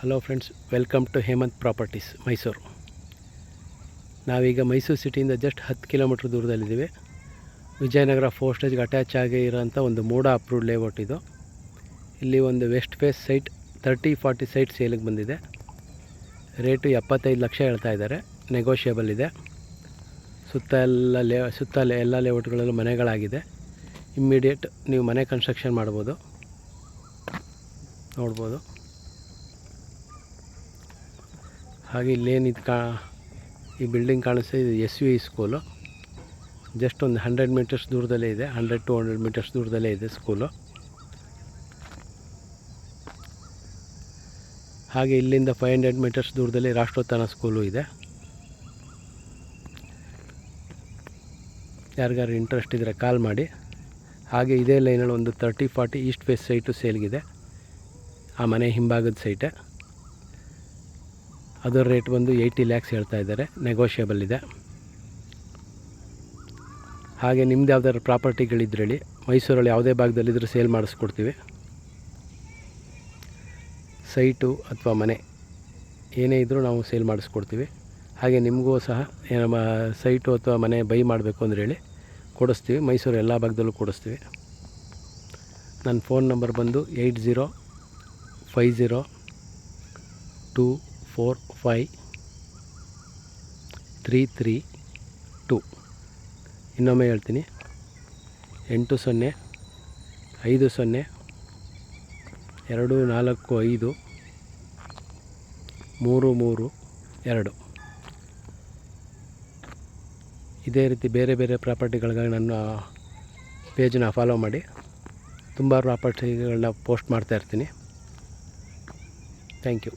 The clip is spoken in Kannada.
Hello friends, welcome to Hemanth properties Mysuru. ನಾವೀಗ ಮೈಸೂರು ಸಿಟಿಯಿಂದ ಜಸ್ಟ್ 10 ಕಿಲೋಮೀಟ್ರ್ ದೂರದಲ್ಲಿದ್ದೀವಿ. ವಿಜಯನಗರ 4 ಸ್ಟೇಜ್ಗೆ ಅಟ್ಯಾಚ್ ಆಗಿ ಇರೋಂಥ ಒಂದು ಮೂಡ ಅಪ್ರೂವ್ಡ್ ಲೇಔಟ್ ಇದು. ಇಲ್ಲಿ ಒಂದು ವೆಸ್ಟ್ ಫೇಸ್ ಸೈಟ್ 30-40 ಸೈಟ್ ಸೇಲಿಗೆ ಬಂದಿದೆ. ರೇಟು 75 ಲಕ್ಷ ಹೇಳ್ತಾ ಇದ್ದಾರೆ, ನೆಗೋಷಿಯಬಲ್ ಇದೆ. ಸುತ್ತ ಎಲ್ಲ ಲೇಔಟ್ಗಳಲ್ಲೂ ಮನೆಗಳಾಗಿದೆ. ಇಮ್ಮಿಡಿಯೇಟ್ ನೀವು ಮನೆ ಕನ್ಸ್ಟ್ರಕ್ಷನ್ ಮಾಡ್ಬೋದು, ನೋಡ್ಬೋದು. ಹಾಗೆ ಇಲ್ಲೇನಿದು ಈ ಬಿಲ್ಡಿಂಗ್ ಕಾಣಿಸ್ತಾ ಇದು SUV ಸ್ಕೂಲು. ಜಸ್ಟ್ ಒಂದು 100 ಮೀಟರ್ಸ್ ದೂರದಲ್ಲೇ ಇದೆ, 100-200 ಮೀಟರ್ಸ್ ದೂರದಲ್ಲೇ ಇದೆ ಸ್ಕೂಲು. ಹಾಗೆ ಇಲ್ಲಿಂದ 500 ಮೀಟರ್ಸ್ ದೂರದಲ್ಲಿ ರಾಷ್ಟ್ರೋತ್ಥಾನ ಸ್ಕೂಲು ಇದೆ. ಯಾರಿಗಾರು ಇಂಟ್ರೆಸ್ಟ್ ಇದ್ದರೆ ಕಾಲ್ ಮಾಡಿ. ಹಾಗೆ ಇದೇ ಲೈನಲ್ಲಿ ಒಂದು 30-40 ಈಸ್ಟ್ ಫೇಸ್ ಸೈಟು ಸೇಲ್ಗಿದೆ. ಆ ಮನೆ ಹಿಂಭಾಗದ ಸೈಟೇ. ಅದರ ರೇಟ್ ಬಂದು 80 ಲ್ಯಾಕ್ಸ್ ಹೇಳ್ತಾ ಇದ್ದಾರೆ, ನೆಗೋಷಿಯಬಲ್ ಇದೆ. ಹಾಗೆ ನಿಮ್ದು ಯಾವ್ದಾದ್ರು ಪ್ರಾಪರ್ಟಿಗಳಿದ್ರೆ ಹೇಳಿ, ಮೈಸೂರಲ್ಲಿ ಯಾವುದೇ ಭಾಗದಲ್ಲಿದ್ದರೂ ಸೇಲ್ ಮಾಡಿಸ್ಕೊಡ್ತೀವಿ. ಸೈಟು ಅಥವಾ ಮನೆ ಏನೇ ಇದ್ದರೂ ನಾವು ಸೇಲ್ ಮಾಡಿಸ್ಕೊಡ್ತೀವಿ. ಹಾಗೆ ನಿಮಗೂ ಸಹ ನಮ್ಮ ಸೈಟು ಅಥವಾ ಮನೆ ಬೈ ಮಾಡಬೇಕು ಅಂದರೆ ಹೇಳಿ, ಕೊಡಿಸ್ತೀವಿ. ಮೈಸೂರು ಎಲ್ಲ ಭಾಗದಲ್ಲೂ ಕೊಡಿಸ್ತೀವಿ. ನನ್ನ ಫೋನ್ ನಂಬರ್ ಬಂದು 8050245332. ಇನ್ನೊಮ್ಮೆ ಹೇಳ್ತೀನಿ, 8050245332. ಇದೇ ರೀತಿ ಬೇರೆ ಬೇರೆ ಪ್ರಾಪರ್ಟಿಗಳಿಗಾಗಿ ನನ್ನ ಪೇಜನ್ನ ಫಾಲೋ ಮಾಡಿ. ತುಂಬ ಪ್ರಾಪರ್ಟಿಗಳನ್ನ ಪೋಸ್ಟ್ ಮಾಡ್ತಾಯಿರ್ತೀನಿ. Thank you.